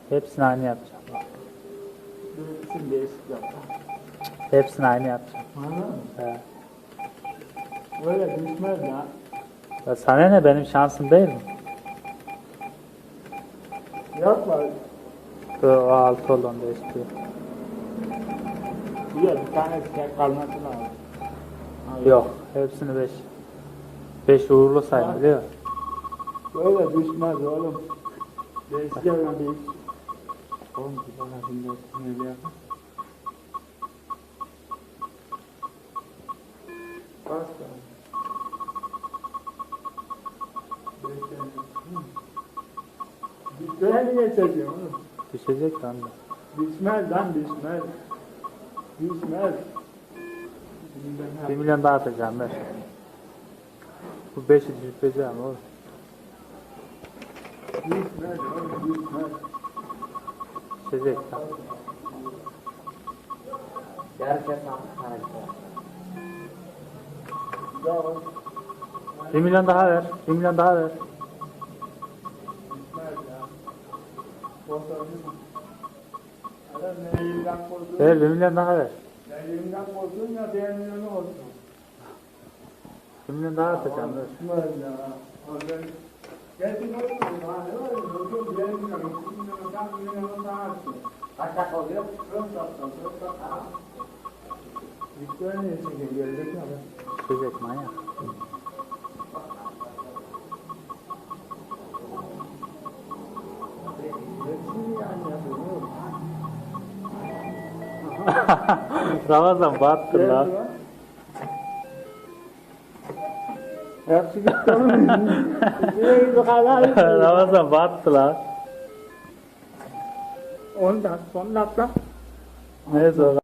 Hepsini aynı yapacağım. Birisini değişik yap. Hepsini aynı yapacağım. Anladın mı? He. Öyle düşmez ya. Ya sana ne, benim şansım değil mi? Yapma. O 6 oldu, onu değiştiriyor. Bir tane tek kalması lazım. Yok, hepsini 5. 5 uğurlu sayın, biliyor musun? Öyle düşmez oğlum. Değişik öyle değil. Oğlum bir bana şimdi öyle yapma. Başka. Düşmeye mi geçeceğim oğlum? Düşecek lan da. Düşmez lan düşmez. Düşmez. 1 milyon daha atacağım ben. Bu 5'i düşüreceğim oğlum. Düşmez oğlum düşmez. Düşecek lan. Gerçekten harika. Ya 1 milyon daha ver. 1 milyon daha ver. düşmez ya. Boşanır mı? Adam ne elimden koyduğunu, Ver, 1 milyon daha ver. ne elimden koyduğun ya diğer milyonu olsun. 1 milyon daha atacağım, ver. Düşmez ya. Ben gerçi ne oldu? Ne var? Doktor diğer milyonu, 2 milyonu, sen milyonu sana açtın. Kaç dakika oluyor? 4 dakika, 4 dakika. Victoria niye çekiyor? Gelecek mi abi? Düşecek manyak. Hepsini yani yapıyor. Ne olur? Ramazan battı lan. Hepsi gitti oğlum. Nereye gidiyor hala? Ramazan battı lan. 10 dakika, 10 dakika. Neyse o